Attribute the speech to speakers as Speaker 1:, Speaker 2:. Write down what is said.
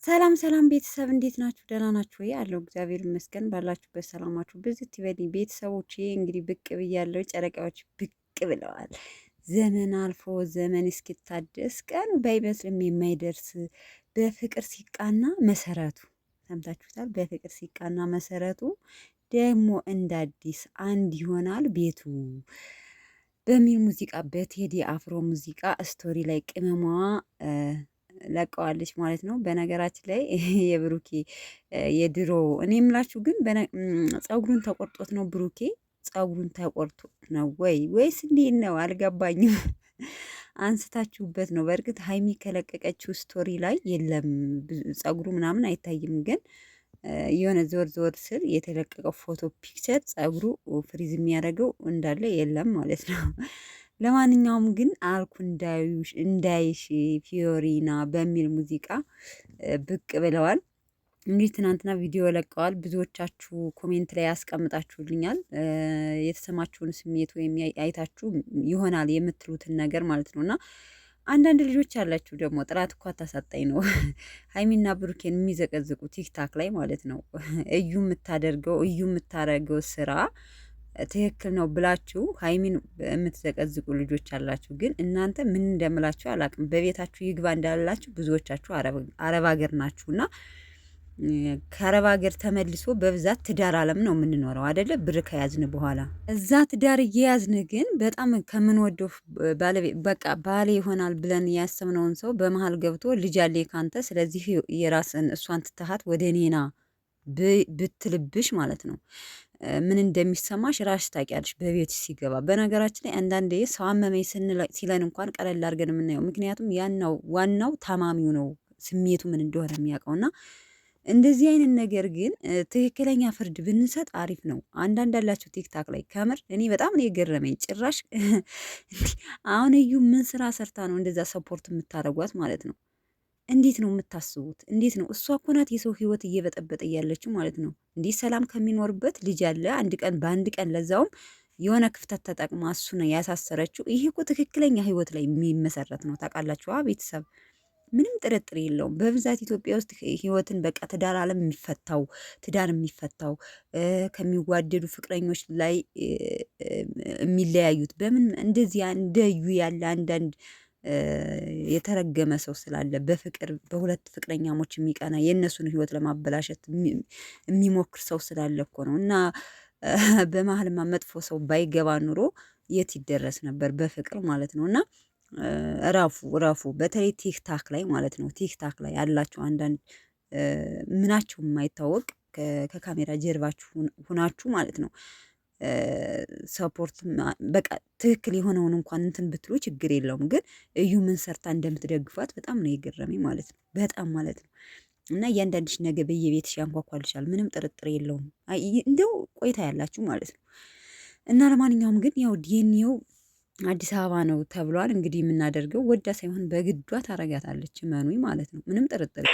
Speaker 1: ሰላም ሰላም ቤተሰብ እንዴት ናችሁ? ደህና ናችሁ ወይ? አለው እግዚአብሔር ይመስገን። ባላችሁበት ሰላማችሁ ብዝት ይበልኝ። ቤተሰቦቼ እንግዲህ ብቅ ብያለሁ። ጨረቃዎች ብቅ ብለዋል። ዘመን አልፎ ዘመን እስኪታደስ ቀኑ ባይመስልም የማይደርስ በፍቅር ሲቃና መሰረቱ ሰምታችሁታል። በፍቅር ሲቃና መሰረቱ ደግሞ እንደ አዲስ አንድ ይሆናል ቤቱ በሚል ሙዚቃ በቴዲ አፍሮ ሙዚቃ ስቶሪ ላይ ቅመሟ ለቀዋለች ማለት ነው። በነገራችን ላይ የብሩኬ የድሮ እኔ የምላችሁ ግን ፀጉሩን ተቆርጦት ነው ብሩኬ ፀጉሩን ተቆርጦ ነው ወይስ እንዴት ነው? አልገባኝም። አንስታችሁበት ነው። በእርግጥ ሀይሚ ከለቀቀችው ስቶሪ ላይ የለም ፀጉሩ ምናምን አይታይም። ግን የሆነ ዘወር ዘወር ስል የተለቀቀው ፎቶ ፒክቸር ፀጉሩ ፍሪዝ የሚያደርገው እንዳለ የለም ማለት ነው። ለማንኛውም ግን አልኩ እንዳይሽ ፊዮሪና በሚል ሙዚቃ ብቅ ብለዋል። እንግዲህ ትናንትና ቪዲዮ ለቀዋል። ብዙዎቻችሁ ኮሜንት ላይ ያስቀምጣችሁልኛል የተሰማችሁን ስሜት ወይም አይታችሁ ይሆናል የምትሉትን ነገር ማለት ነው። እና አንዳንድ ልጆች ያላችሁ ደግሞ ጥራት እኮ አታሳጣኝ ነው ሀይሚና ብሩኬን የሚዘቀዝቁ ቲክታክ ላይ ማለት ነው። እዩ የምታደርገው ስራ ትክክል ነው ብላችሁ ሀይሚን የምትዘቀዝቁ ልጆች አላችሁ። ግን እናንተ ምን እንደምላችሁ አላቅም። በቤታችሁ ይግባ እንዳላችሁ ብዙዎቻችሁ አረብ ሀገር ናችሁ እና ከአረብ ሀገር ተመልሶ በብዛት ትዳር አለም ነው የምንኖረው አደለ? ብር ከያዝን በኋላ እዛ ትዳር እየያዝን ግን በጣም ከምንወደው በቃ ባሌ ይሆናል ብለን ያሰብነውን ሰው በመሀል ገብቶ ልጅ አለ ካንተ፣ ስለዚህ የራስን እሷን ትተሃት ወደ እኔና ብትልብሽ ማለት ነው ምን እንደሚሰማሽ ራስሽ ታውቂያለሽ። በቤት ሲገባ በነገራችን ላይ አንዳንዴ ሰው አመመኝ ሲለን እንኳን ቀለል አድርገን የምናየው ምክንያቱም ዋናው ታማሚው ነው ስሜቱ ምን እንደሆነ የሚያውቀውና እንደዚህ አይነት ነገር ግን ትክክለኛ ፍርድ ብንሰጥ አሪፍ ነው። አንዳንድ አላችሁ ቲክታክ ላይ ከምር እኔ በጣም ነው የገረመኝ። ጭራሽ አሁን እዩ ምን ስራ ሰርታ ነው እንደዛ ሰፖርት የምታደርጓት ማለት ነው? እንዴት ነው የምታስቡት? እንዴት ነው? እሷ እኮ ናት የሰው ህይወት እየበጠበጠ እያለችው ማለት ነው። እንዲህ ሰላም ከሚኖርበት ልጅ አለ በአንድ ቀን ለዛውም የሆነ ክፍተት ተጠቅማ እሱ ነው ያሳሰረችው። ይሄ እኮ ትክክለኛ ህይወት ላይ የሚመሰረት ነው። ታውቃላችሁ ቤተሰብ ምንም ጥርጥር የለውም። በብዛት ኢትዮጵያ ውስጥ ህይወትን በቃ ትዳር የሚፈታው ከሚዋደዱ ፍቅረኞች ላይ የሚለያዩት በምን እንደዚህ እንደዩ ያለ አንዳንድ የተረገመ ሰው ስላለ በፍቅር በሁለት ፍቅረኛሞች የሚቀና የእነሱን ህይወት ለማበላሸት የሚሞክር ሰው ስላለ እኮ ነው። እና በመሀልማ መጥፎ ሰው ባይገባ ኑሮ የት ይደረስ ነበር? በፍቅር ማለት ነው። እና ረፉ በተለይ ቲክታክ ላይ ማለት ነው። ቲክታክ ላይ ያላችሁ አንዳንድ ምናችሁ የማይታወቅ ከካሜራ ጀርባችሁ ሁናችሁ ማለት ነው ሰፖርት በቃ ትክክል የሆነውን እንኳን እንትን ብትሉ ችግር የለውም። ግን እዩ ምን ሰርታ እንደምትደግፏት በጣም ነው የገረመኝ ማለት ነው። በጣም ማለት ነው። እና እያንዳንድሽ ነገ በየቤትሽ ያንኳኳልሻል፣ ምንም ጥርጥር የለውም። እንደው ቆይታ ያላችሁ ማለት ነው። እና ለማንኛውም ግን ያው ዲኤንኤው አዲስ አበባ ነው ተብሏል። እንግዲህ የምናደርገው ወዳ ሳይሆን በግዷ ታረጋታለች፣ መኑኝ ማለት ነው። ምንም ጥርጥር